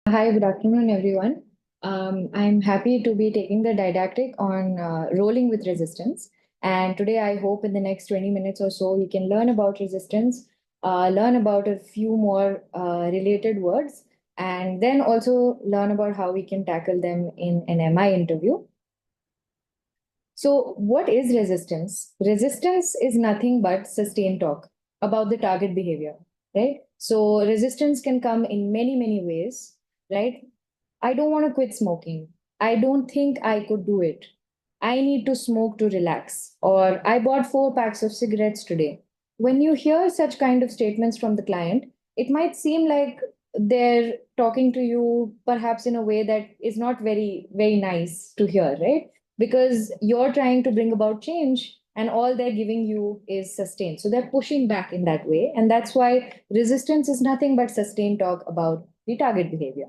Hi, good afternoon, everyone. I'm happy to be taking the didactic on rolling with resistance. And today, I hope in the next 20 minutes or so, we can learn about resistance, learn about a few more related words, and then also learn about how we can tackle them in an MI interview. So, what is resistance? Resistance is nothing but sustained talk about the target behavior, right? So, resistance can come in many, many ways, right? I don't want to quit smoking. I don't think I could do it. I need to smoke to relax. Or I bought 4 packs of cigarettes today. When you hear such kind of statements from the client, it might seem like they're talking to you perhaps in a way that is not very, very nice to hear, right? Because you're trying to bring about change and all they're giving you is sustained. So they're pushing back in that way. And that's why resistance is nothing but sustained talk about the target behavior.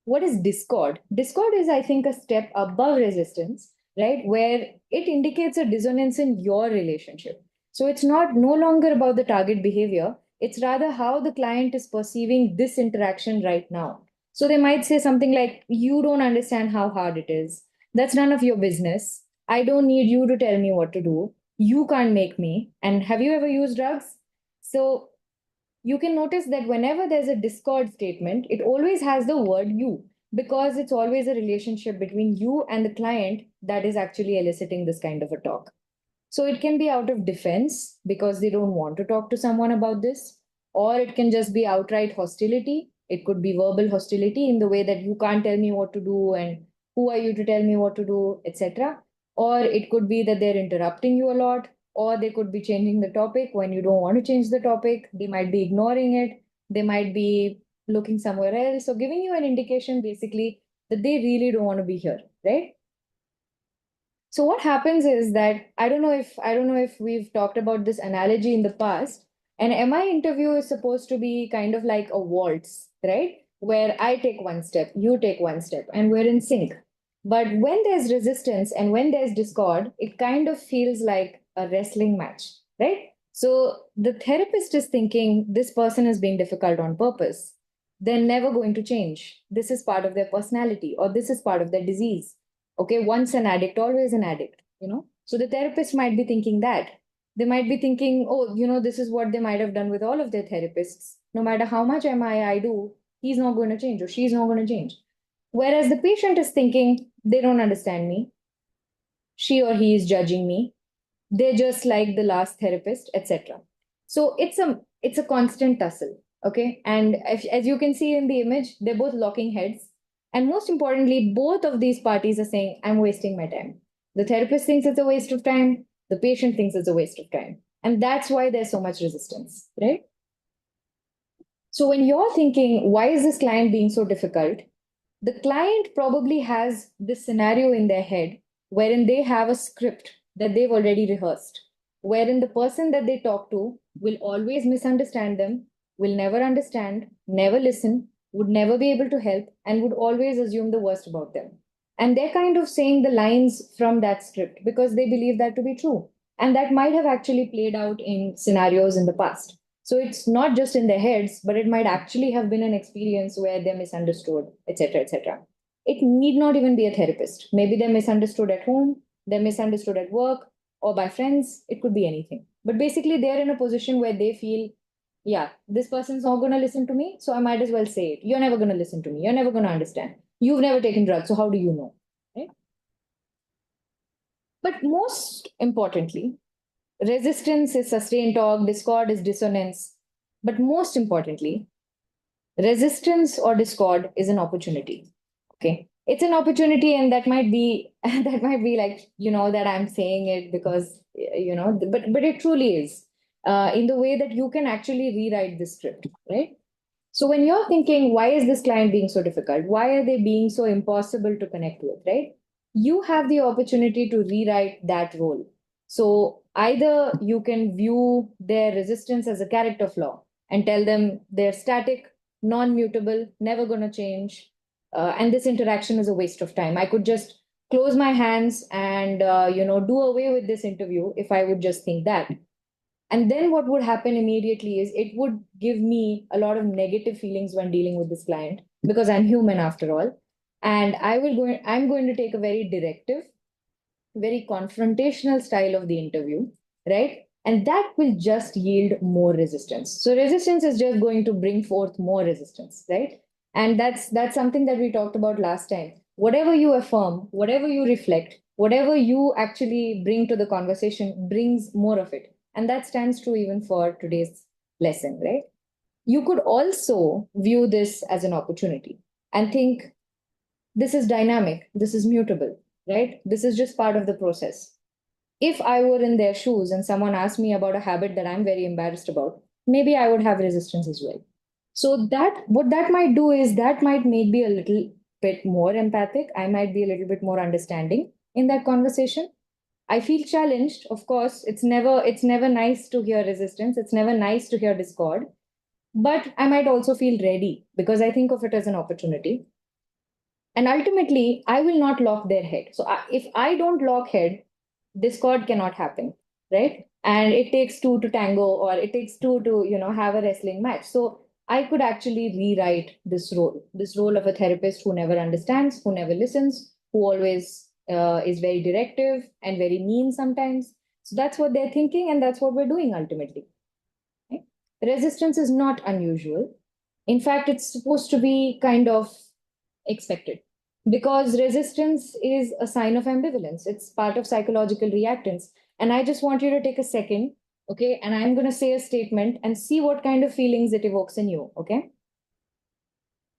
What is discord? Discord is, I think, a step above resistance, right? Where it indicates a dissonance in your relationship. So it's not no longer about the target behavior, it's rather how the client is perceiving this interaction right now. So they might say something like, you don't understand how hard it is. That's none of your business. I don't need you to tell me what to do. You can't make me. And have you ever used drugs? So you can notice that whenever there's a discord statement, it always has the word you because it's always a relationship between you and the client that is actually eliciting this kind of a talk. So it can be out of defense because they don't want to talk to someone about this, or it can just be outright hostility. It could be verbal hostility in the way that you can't tell me what to do and who are you to tell me what to do, etc. Or it could be that they're interrupting you a lot, or they could be changing the topic when you don't want to change the topic. They might be ignoring it, they might be looking somewhere else, so giving you an indication basically that they really don't want to be here, right? So what happens is that I don't know if we've talked about this analogy in the past. An MI interview is supposed to be kind of like a waltz, right? Where I take one step, you take one step, and we're in sync. But when there's resistance and when there's discord, it kind of feels like a wrestling match, right? So the therapist is thinking this person is being difficult on purpose. They're never going to change. This is part of their personality, or this is part of their disease. Okay, once an addict, always an addict. So the therapist might be thinking that. They might be thinking, oh, this is what they might have done with all of their therapists. No matter how much MI I do, he's not going to change or she's not going to change. Whereas the patient is thinking, they don't understand me. She or he is judging me. They're just like the last therapist, etc. So it's a constant tussle. Okay. And as you can see in the image, they're both locking heads. And most importantly, both of these parties are saying, I'm wasting my time. The therapist thinks it's a waste of time. The patient thinks it's a waste of time. And that's why there's so much resistance, right? So when you're thinking, why is this client being so difficult? The client probably has this scenario in their head wherein they have a script that they've already rehearsed, wherein the person that they talk to will always misunderstand them, will never understand, never listen, would never be able to help, and would always assume the worst about them. And they're kind of saying the lines from that script because they believe that to be true. And that might have actually played out in scenarios in the past. So it's not just in their heads, but it might actually have been an experience where they're misunderstood, etc., etc. It need not even be a therapist. Maybe they're misunderstood at home, they're misunderstood at work, or by friends. It could be anything. But basically, they're in a position where they feel, yeah, this person's not going to listen to me, so I might as well say it. You're never going to listen to me. You're never going to understand. You've never taken drugs, so how do you know? Right? But most importantly, resistance is sustained talk, discord is dissonance. But most importantly, resistance or discord is an opportunity. Okay. It's an opportunity, and that might be that might be like, that I'm saying it because but it truly is. In the way that you can actually rewrite the script, right? So when you're thinking, why is this client being so difficult? Why are they being so impossible to connect with, right? You have the opportunity to rewrite that role. So either you can view their resistance as a character flaw and tell them they're static, non-mutable, never going to change, and this interaction is a waste of time. I could just close my hands and do away with this interview if I would just think that. And then what would happen immediately is it would give me a lot of negative feelings when dealing with this client because I'm human after all. And I'm going to take a very directive, very confrontational style of the interview, right? And that will just yield more resistance. So resistance is just going to bring forth more resistance, right? And that's something that we talked about last time. Whatever you affirm, whatever you reflect, whatever you actually bring to the conversation brings more of it. And that stands true even for today's lesson, right? You could also view this as an opportunity and think this is dynamic, this is mutable, right? This is just part of the process. If I were in their shoes and someone asked me about a habit that I'm very embarrassed about, maybe I would have resistance as well. So that what that might do is that might make me a little bit more empathic. I might be a little bit more understanding in that conversation. I feel challenged. Of course, it's never nice to hear resistance. It's never nice to hear discord. But I might also feel ready because I think of it as an opportunity. And ultimately, I will not lock their head. So if I don't lock head, discord cannot happen, right? And it takes two to tango, or it takes two to have a wrestling match. So I could actually rewrite this role of a therapist who never understands, who never listens, who always is very directive and very mean sometimes. So that's what they're thinking, and that's what we're doing ultimately. Right? Resistance is not unusual. In fact, it's supposed to be kind of expected because resistance is a sign of ambivalence. It's part of psychological reactance. And I just want you to take a second, okay? And I'm going to say a statement and see what kind of feelings it evokes in you, okay?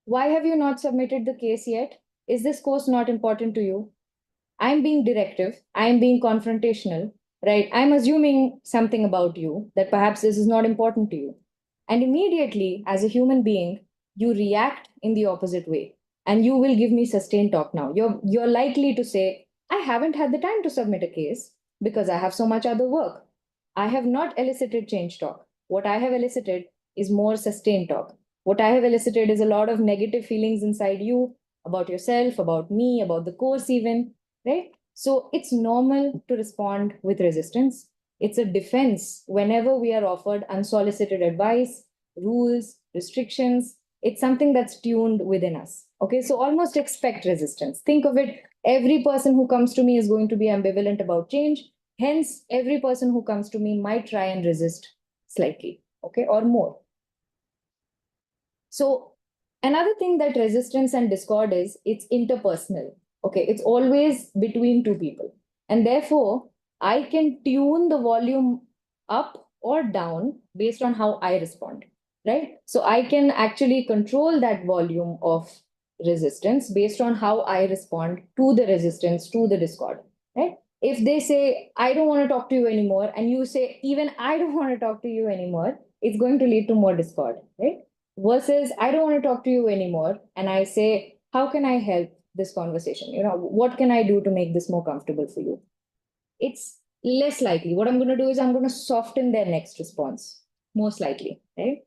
Why have you not submitted the case yet? Is this course not important to you? I'm being directive, I'm being confrontational, right? I'm assuming something about you that perhaps this is not important to you. And immediately, as a human being, you react in the opposite way. And you will give me sustained talk now. You're likely to say, I haven't had the time to submit a case because I have so much other work. I have not elicited change talk. What I have elicited is more sustained talk. What I have elicited is a lot of negative feelings inside you about yourself, about me, about the course, even, right? So it's normal to respond with resistance. It's a defense whenever we are offered unsolicited advice, rules, restrictions. It's something that's tuned within us. Okay, so almost expect resistance. Think of it, every person who comes to me is going to be ambivalent about change. Hence, every person who comes to me might try and resist slightly, okay, or more. So another thing that resistance and discord is, it's interpersonal. Okay, it's always between two people. And therefore, I can tune the volume up or down based on how I respond, right? So I can actually control that volume of resistance based on how I respond to the resistance, to the discord, right? If they say, I don't want to talk to you anymore, and you say, even I don't want to talk to you anymore, it's going to lead to more discord, right? Versus I don't want to talk to you anymore, and I say, how can I help this conversation? What can I do to make this more comfortable for you? It's less likely. What I'm going to do is I'm going to soften their next response, most likely, right?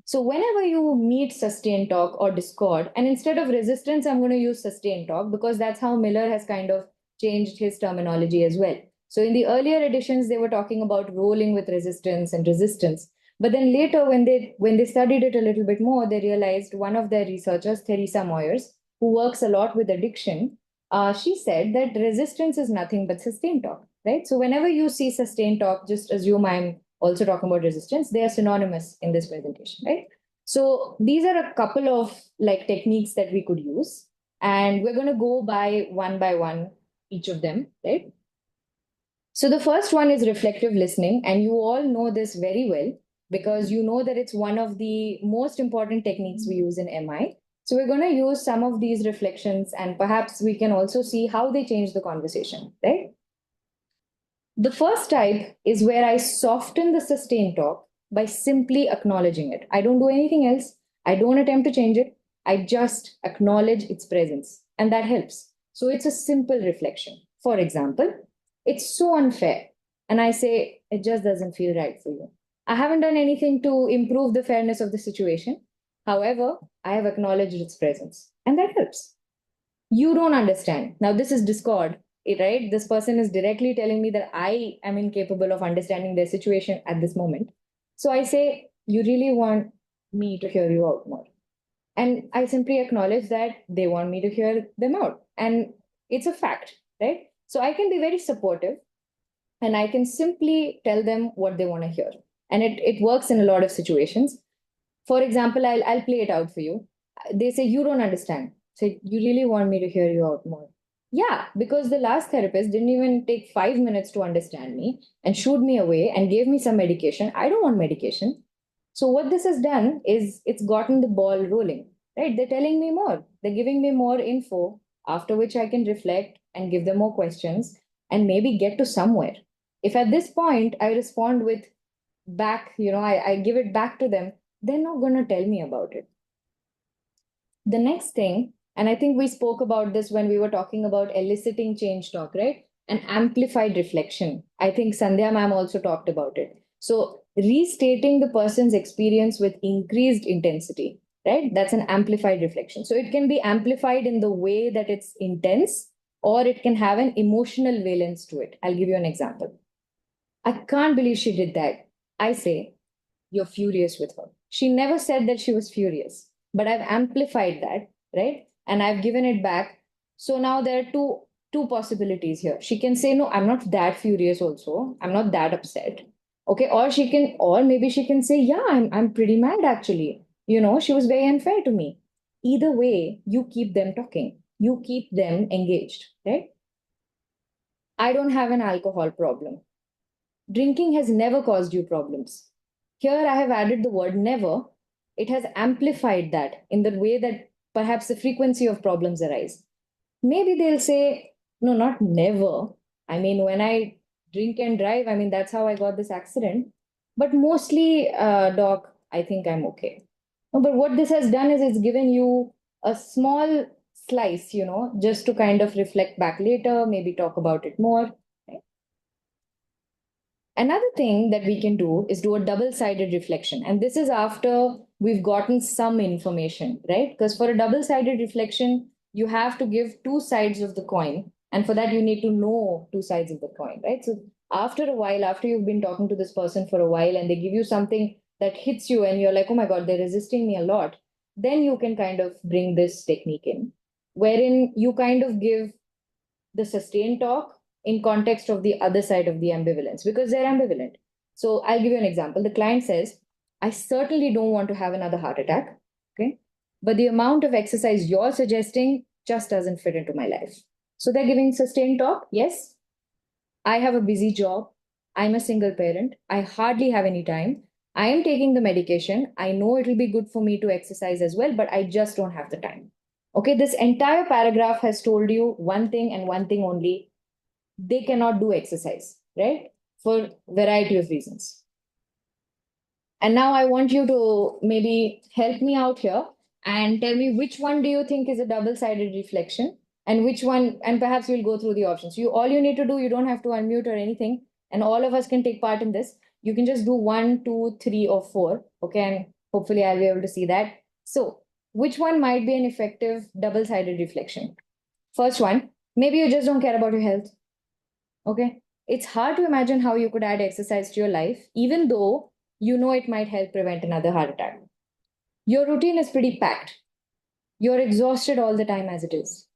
So whenever you meet sustained talk or discord, and instead of resistance, I'm going to use sustained talk because that's how Miller has kind of changed his terminology as well. So in the earlier editions, they were talking about rolling with resistance and resistance. But then later, when they studied it a little bit more, they realized one of their researchers, Theresa Moyers, who works a lot with addiction, she said that resistance is nothing but sustained talk, right? So whenever you see sustained talk, just assume I'm also talking about resistance. They are synonymous in this presentation, right? So these are a couple of like techniques that we could use, and we're going to go by one each of them, right? So the first one is reflective listening, and you all know this very well because you know that it's one of the most important techniques we use in MI. So we're going to use some of these reflections, and perhaps we can also see how they change the conversation, right? The first type is where I soften the sustained talk by simply acknowledging it. I don't do anything else. I don't attempt to change it. I just acknowledge its presence. And that helps. So it's a simple reflection. For example, it's so unfair. And I say, it just doesn't feel right for you. I haven't done anything to improve the fairness of the situation. However, I have acknowledged its presence. And that helps. You don't understand. Now, this is discord, right? This person is directly telling me that I am incapable of understanding their situation at this moment. So I say, you really want me to hear you out more. And I simply acknowledge that they want me to hear them out. And it's a fact, right? So I can be very supportive and I can simply tell them what they want to hear. And it works in a lot of situations. For example, I'll play it out for you. They say, you don't understand. Say, you really want me to hear you out more. Yeah, because the last therapist didn't even take 5 minutes to understand me and shooed me away and gave me some medication. I don't want medication. So what this has done is it's gotten the ball rolling, right? They're telling me more. They're giving me more info, after which I can reflect and give them more questions and maybe get to somewhere. If at this point I respond with back, I give it back to them, they're not going to tell me about it. The next thing, and I think we spoke about this when we were talking about eliciting change talk, right? An amplified reflection. I think Sandhya ma'am also talked about it. So, restating the person's experience with increased intensity, right? That's an amplified reflection. So, it can be amplified in the way that it's intense, or it can have an emotional valence to it. I'll give you an example. I can't believe she did that. I say, you're furious with her. She never said that she was furious, but I've amplified that, right? And I've given it back. So now there are two possibilities here. She can say, no, I'm not that furious also. I'm not that upset. Okay. Or maybe she can say, yeah, I'm pretty mad actually. She was very unfair to me. Either way, you keep them talking. You keep them engaged, right? I don't have an alcohol problem. Drinking has never caused you problems. Here I have added the word never. It has amplified that in the way that perhaps the frequency of problems arise. Maybe they'll say, no, not never. I mean, when I drink and drive, I mean, that's how I got this accident. But mostly, doc, I think I'm okay. No, but what this has done is it's given you a small slice, just to kind of reflect back later, maybe talk about it more. Another thing that we can do is do a double sided reflection. And this is after we've gotten some information, right? Because for a double sided reflection, you have to give two sides of the coin. And for that, you need to know two sides of the coin, right? So after a while, after you've been talking to this person for a while and they give you something that hits you and you're like, oh my God, they're resisting me a lot, then you can kind of bring this technique in, wherein you kind of give the sustained talk in context of the other side of the ambivalence because they're ambivalent. So I'll give you an example. The client says, I certainly don't want to have another heart attack. Okay. But the amount of exercise you're suggesting just doesn't fit into my life. So they're giving sustained talk. Yes, I have a busy job. I'm a single parent. I hardly have any time. I am taking the medication. I know it'll be good for me to exercise as well, but I just don't have the time. Okay, this entire paragraph has told you one thing and one thing only. They cannot do exercise, right? For variety of reasons. And now I want you to maybe help me out here and tell me which one do you think is a double-sided reflection and which one, and perhaps we'll go through the options. All you need to do, you don't have to unmute or anything, and all of us can take part in this. You can just do 1, 2, 3, or 4. Okay, and hopefully I'll be able to see that. So, which one might be an effective double-sided reflection? First one, maybe you just don't care about your health. Okay. It's hard to imagine how you could add exercise to your life, even though you know it might help prevent another heart attack. Your routine is pretty packed. You're exhausted all the time as it is.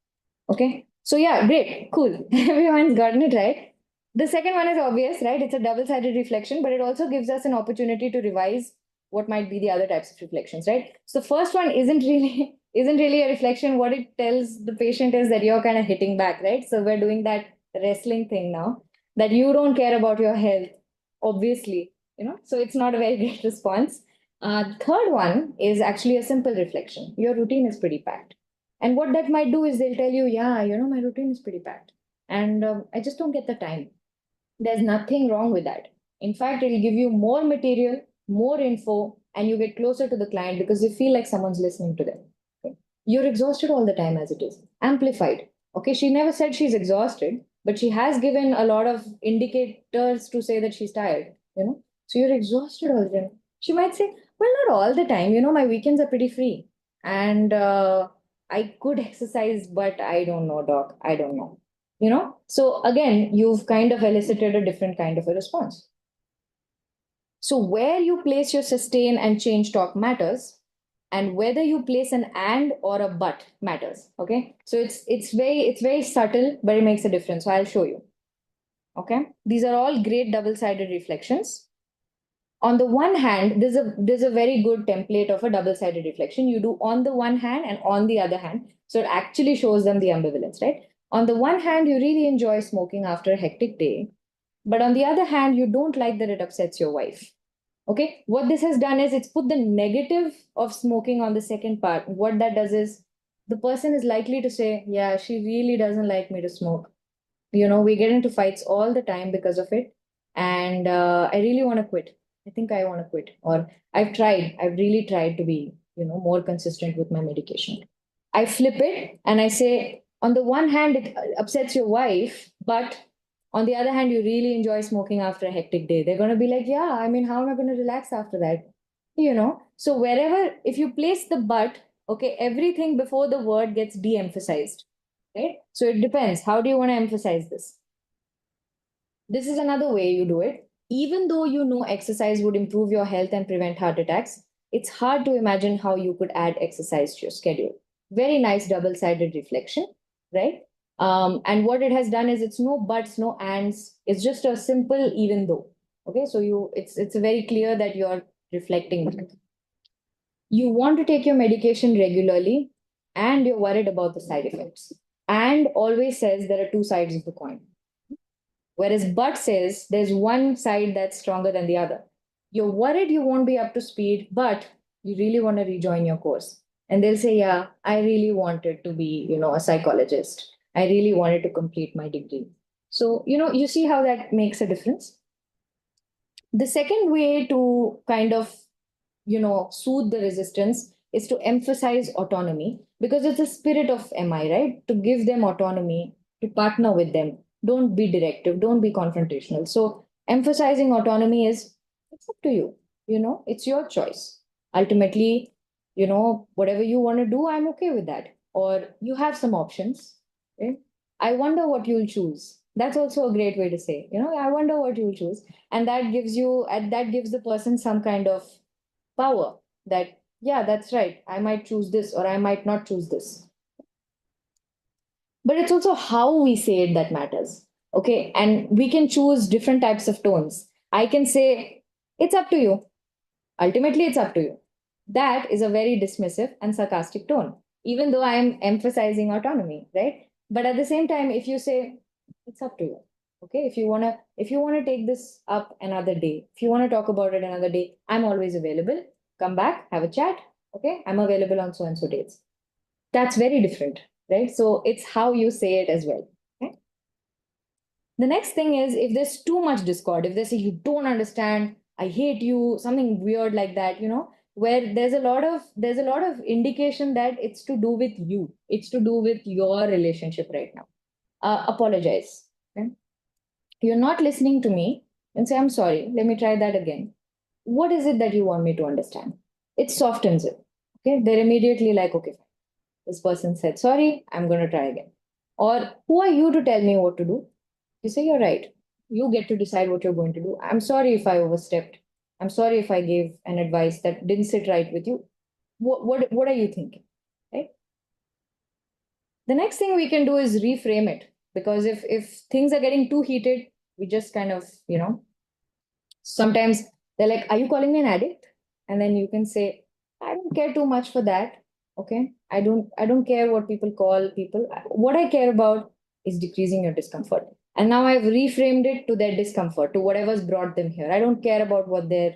Okay. So, yeah, great. Cool. Everyone's gotten it right. The second one is obvious, right? It's a double sided reflection, but it also gives us an opportunity to revise what might be the other types of reflections, right? So, first one isn't really. Isn't really a reflection. What it tells the patient is that you're kind of hitting back, right? So we're doing that wrestling thing now, that you don't care about your health, obviously, so it's not a very great response. Third one is actually a simple reflection. Your routine is pretty packed. And what that might do is they'll tell you, yeah, my routine is pretty packed. And I just don't get the time. There's nothing wrong with that. In fact, it'll give you more material, more info, and you get closer to the client because you feel like someone's listening to them. Okay? You're exhausted all the time as it is, amplified. Okay, she never said she's exhausted, but she has given a lot of indicators to say that she's tired. So you're exhausted all the time. She might say, well, not all the time. My weekends are pretty free. And I could exercise, but I don't know, doc. I don't know. So again, you've kind of elicited a different kind of a response. So where you place your sustain and change talk matters. and whether you place an and or a but matters. Okay, so it's very subtle, but it makes a difference. So I'll show you. Okay, these are all great double-sided reflections. On the one hand, there's a very good template of a double-sided reflection. You do on the one hand and on the other hand, so it actually shows them the ambivalence, right? On the one hand, you really enjoy smoking after a hectic day, but on the other hand, you don't like that it upsets your wife. Okay, what this has done is it's put the negative of smoking on the second part. What that does is the person is likely to say, yeah, she really doesn't like me to smoke. We get into fights all the time because of it, and I really want to quit. I think I want to quit, or I've really tried to be more consistent with my medication. I flip it and I say, on the one hand it upsets your wife, but on the other hand you really enjoy smoking after a hectic day. They're going to be like, yeah, I mean, how am I going to relax after that? So wherever, if you place the but, okay, everything before the word gets de-emphasized, right? So it depends. How do you want to emphasize this? This is another way you do it. Even though you know exercise would improve your health and prevent heart attacks, it's hard to imagine how you could add exercise to your schedule. Very nice double-sided reflection, right? And what it has done is it's no buts, no ands. It's just a simple even though. Okay, so it's very clear that you're reflecting. You want to take your medication regularly, and you're worried about the side effects. And always says there are two sides of the coin. Whereas but says there's one side that's stronger than the other. You're worried you won't be up to speed, but you really want to rejoin your course. And they'll say, yeah, I really wanted to be, a psychologist. I really wanted to complete my degree. So, you see how that makes a difference? The second way to kind of, soothe the resistance is to emphasize autonomy, because it's a spirit of MI, right? To give them autonomy, to partner with them. Don't be directive, don't be confrontational. So emphasizing autonomy is, it's up to you. It's your choice. Ultimately, whatever you want to do, I'm okay with that. Or you have some options. Okay? I wonder what you'll choose. That's also a great way to say, I wonder what you'll choose. And that gives the person some kind of power that, yeah, that's right, I might choose this or I might not choose this. But it's also how we say it that matters. Okay, and we can choose different types of tones. I can say, it's up to you. Ultimately, it's up to you. That is a very dismissive and sarcastic tone, even though I am emphasizing autonomy, right? But at the same time, if you say, it's up to you. Okay, if you wanna take this up another day, if you want to talk about it another day, I'm always available. Come back, have a chat. Okay, I'm available on so and so dates. That's very different, right? So it's how you say it as well. Okay? The next thing is, if there's too much discord, if they say you don't understand, I hate you, something weird like that, where there's a lot of indication that it's to do with you, it's to do with your relationship right now. Apologize. Okay? You're not listening to me, and say, I'm sorry, let me try that again. What is it that you want me to understand? It softens it. Okay, they're immediately like, okay, this person said sorry, I'm going to try again. Or who are you to tell me what to do? You say, you're right. You get to decide what you're going to do. I'm sorry if I overstepped. I'm sorry if I gave an advice that didn't sit right with you. What are you thinking? Right? The next thing we can do is reframe it. Because if things are getting too heated, we just kind of, sometimes they're like, are you calling me an addict? And then you can say, I don't care too much for that. Okay. I don't care what people call people. What I care about is decreasing your discomfort. And now I've reframed it to their discomfort, to whatever's brought them here. I don't care about what they're,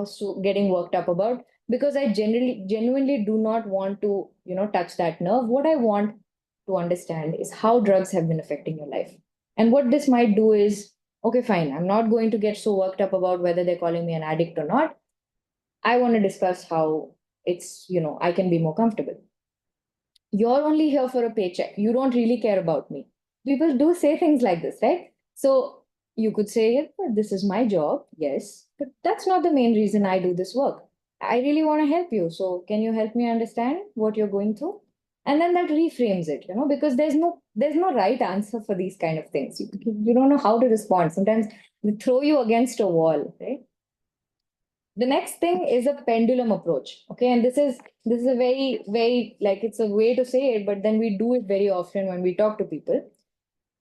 so getting worked up about, because I genuinely do not want to, touch that nerve. What I want to understand is how drugs have been affecting your life. And what this might do is, okay, fine, I'm not going to get so worked up about whether they're calling me an addict or not. I want to discuss how I can be more comfortable. You're only here for a paycheck. You don't really care about me. People do say things like this, right? So you could say, yeah, this is my job, yes, but that's not the main reason I do this work. I really want to help you. So can you help me understand what you're going through? And then that reframes it, because there's no right answer for these kind of things. You don't know how to respond. Sometimes they throw you against a wall, right? The next thing is a pendulum approach. Okay. And this is a very, very, like, it's a way to say it, but then we do it very often when we talk to people.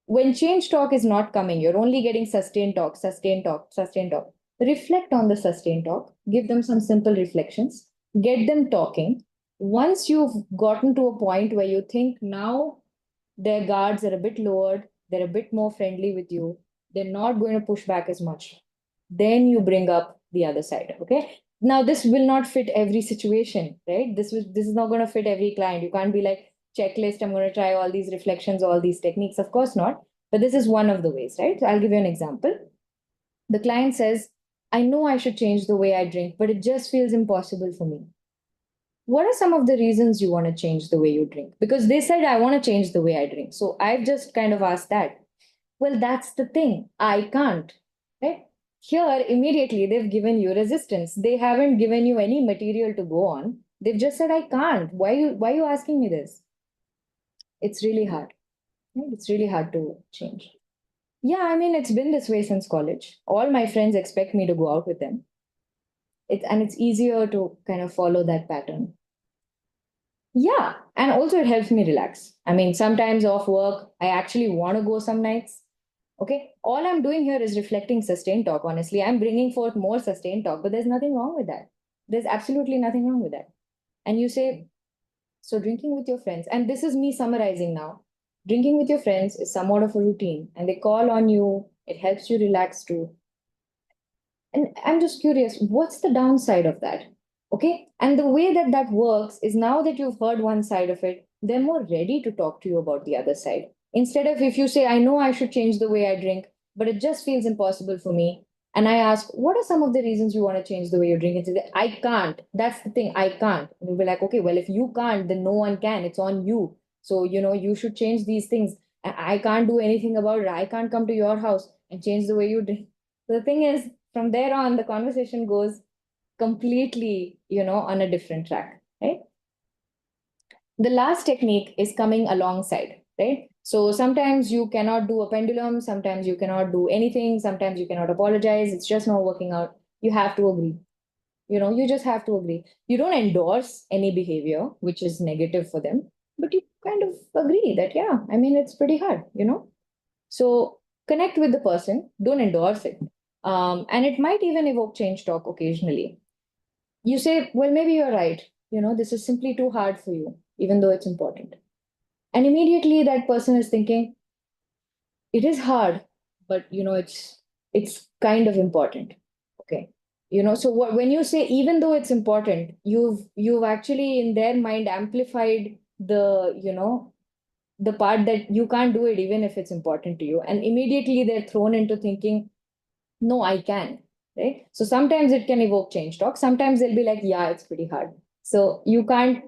When change talk is not coming, you're only getting sustained talk, sustained talk, sustained talk. Reflect on the sustained talk, give them some simple reflections, get them talking. Once you've gotten to a point where you think now their guards are a bit lowered, they're a bit more friendly with you, they're not going to push back as much, then you bring up the other side. Okay. Now this will not fit every situation, right? This is not going to fit every client. You can't be like, checklist, I'm going to try all these reflections, all these techniques. Of course not. But this is one of the ways, right? So I'll give you an example. The client says, I know I should change the way I drink, but it just feels impossible for me. What are some of the reasons you want to change the way you drink? Because they said, I want to change the way I drink. So I've just kind of asked that. Well, that's the thing. I can't. Right? Here, immediately, they've given you resistance. They haven't given you any material to go on. They've just said, I can't. Why are you asking me this? It's really hard. Right? It's really hard to change. Yeah, I mean, it's been this way since college. All my friends expect me to go out with them. And it's easier to kind of follow that pattern. Yeah, and also it helps me relax. I mean, sometimes off work, I actually want to go some nights. Okay, all I'm doing here is reflecting sustained talk. Honestly, I'm bringing forth more sustained talk, but there's nothing wrong with that. There's absolutely nothing wrong with that. And you say, so drinking with your friends, and this is me summarizing now. Drinking with your friends is somewhat of a routine, and they call on you. It helps you relax too. And I'm just curious, what's the downside of that? Okay. And the way that that works is now that you've heard one side of it, they're more ready to talk to you about the other side. Instead of if you say, I know I should change the way I drink, but it just feels impossible for me. And I ask, what are some of the reasons you want to change the way you drink? And say, I can't. That's the thing. I can't. And you'll be like, okay, well, if you can't, then no one can. It's on you. So, you should change these things. I can't do anything about it. I can't come to your house and change the way you drink. The thing is, from there on, the conversation goes completely, on a different track, right? The last technique is coming alongside, right? So sometimes you cannot do a pendulum, sometimes you cannot do anything, sometimes you cannot apologize, it's just not working out. You have to agree. You just have to agree. You don't endorse any behavior which is negative for them, but you kind of agree that, yeah, I mean, it's pretty hard. So connect with the person, don't endorse it. And it might even evoke change talk occasionally. You say, well, maybe you're right. This is simply too hard for you, even though it's important. And immediately that person is thinking, it is hard, but it's kind of important. Okay. So when you say even though it's important, you've actually in their mind amplified the part that you can't do it even if it's important to you. And immediately they're thrown into thinking, no, I can. Right. So sometimes it can evoke change talk. Sometimes they'll be like, yeah, it's pretty hard. So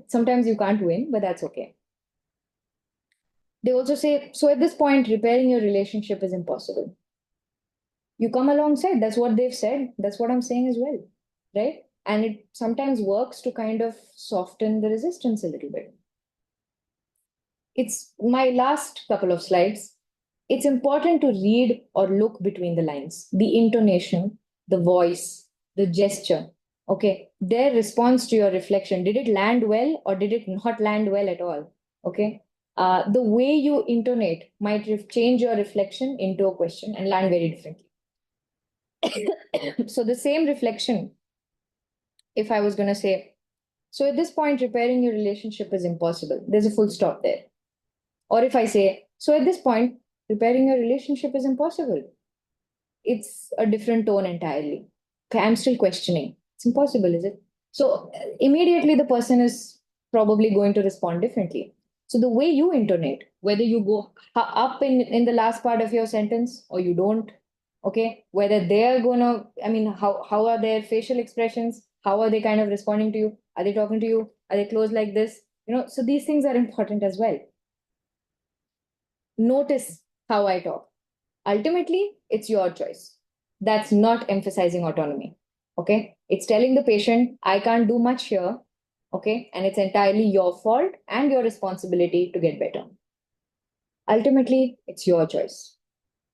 sometimes you can't win, but that's okay. They also say, so at this point, repairing your relationship is impossible. You come alongside. That's what they've said. That's what I'm saying as well. Right. And it sometimes works to kind of soften the resistance a little bit. It's my last couple of slides. It's important to read or look between the lines, the intonation, the voice, the gesture. Okay, their response to your reflection, did it land well or did it not land well at all? Okay, the way you intonate might change your reflection into a question and land very differently. So, the same reflection, if I was going to say, so at this point, repairing your relationship is impossible, there's a full stop there. Or if I say, so at this point, repairing your relationship is impossible, it's a different tone entirely. Okay, I'm still questioning. It's impossible, is it? So immediately the person is probably going to respond differently. So the way you intonate, whether you go up in the last part of your sentence or you don't, okay, whether they're gonna, I mean, how are their facial expressions? How are they kind of responding to you? Are they talking to you? Are they close like this? So these things are important as well. Notice how I talk. Ultimately, it's your choice. That's not emphasizing autonomy. Okay. It's telling the patient, I can't do much here. Okay. And it's entirely your fault and your responsibility to get better. Ultimately, it's your choice.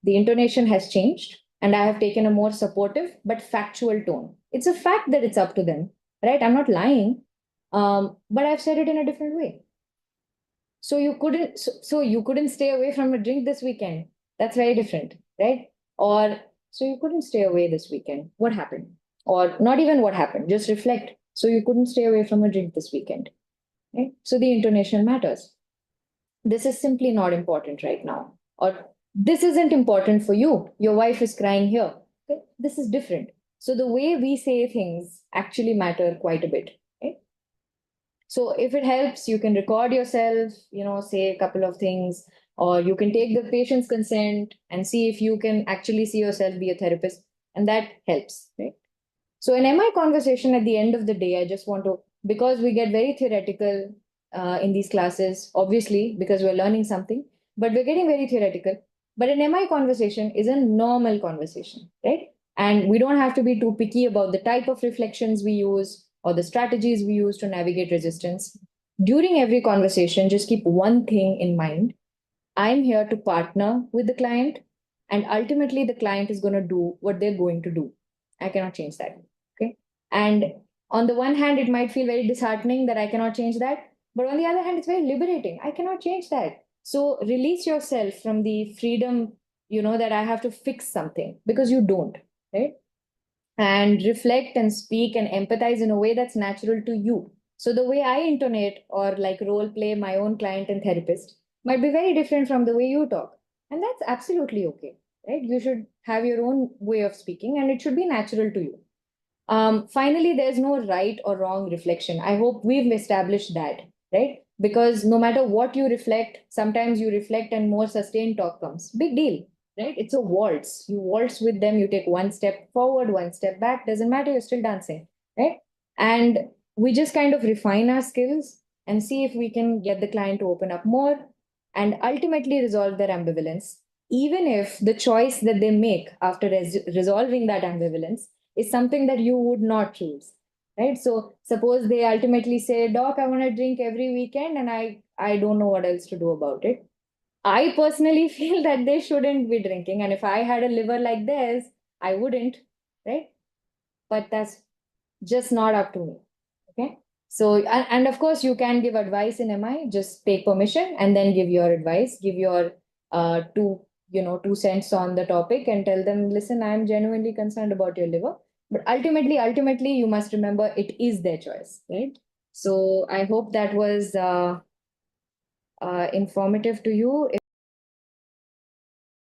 The intonation has changed. and I have taken a more supportive but factual tone. It's a fact that it's up to them, right? I'm not lying, but I've said it in a different way. So you couldn't stay away from a drink this weekend. That's very different, right? Or so you couldn't stay away this weekend. What happened? Or not even what happened, just reflect. So you couldn't stay away from a drink this weekend, right? So the intonation matters. This is simply not important right now. Or this isn't important for you. Your wife is crying here. Okay? This is different. So the way we say things actually matter quite a bit. Right? So if it helps, you can record yourself, say a couple of things, or you can take the patient's consent and see if you can actually see yourself be a therapist, and that helps, right? So in MI conversation, at the end of the day, I just want to, because we get very theoretical in these classes, obviously, because we're learning something, but we're getting very theoretical. But an MI conversation is a normal conversation, right? And we don't have to be too picky about the type of reflections we use or the strategies we use to navigate resistance. During every conversation, just keep one thing in mind. I'm here to partner with the client, and ultimately, the client is going to do what they're going to do. I cannot change that. Okay. And on the one hand, it might feel very disheartening that I cannot change that. But on the other hand, it's very liberating. I cannot change that. So release yourself from the freedom, that I have to fix something, because you don't, right? And reflect and speak and empathize in a way that's natural to you. So the way I intonate or like role play my own client and therapist might be very different from the way you talk. And that's absolutely okay, right? You should have your own way of speaking and it should be natural to you. Finally, there's no right or wrong reflection. I hope we've established that, right? Because no matter what you reflect, sometimes you reflect and more sustained talk comes. Big deal, right? It's a waltz. You waltz with them, you take one step forward, one step back, doesn't matter, you're still dancing, right? And we just kind of refine our skills and see if we can get the client to open up more and ultimately resolve their ambivalence, even if the choice that they make after resolving that ambivalence is something that you would not choose, right? So suppose they ultimately say, doc, I want to drink every weekend and I don't know what else to do about it. I personally feel that they shouldn't be drinking, and if I had a liver like theirs, I wouldn't, right? But that's just not up to me. Okay. So, and of course, you can give advice in MI, just take permission and then give your advice, give your two, 2 cents on the topic and tell them, listen, I'm genuinely concerned about your liver. But ultimately, you must remember it is their choice, right? So I hope that was informative to you.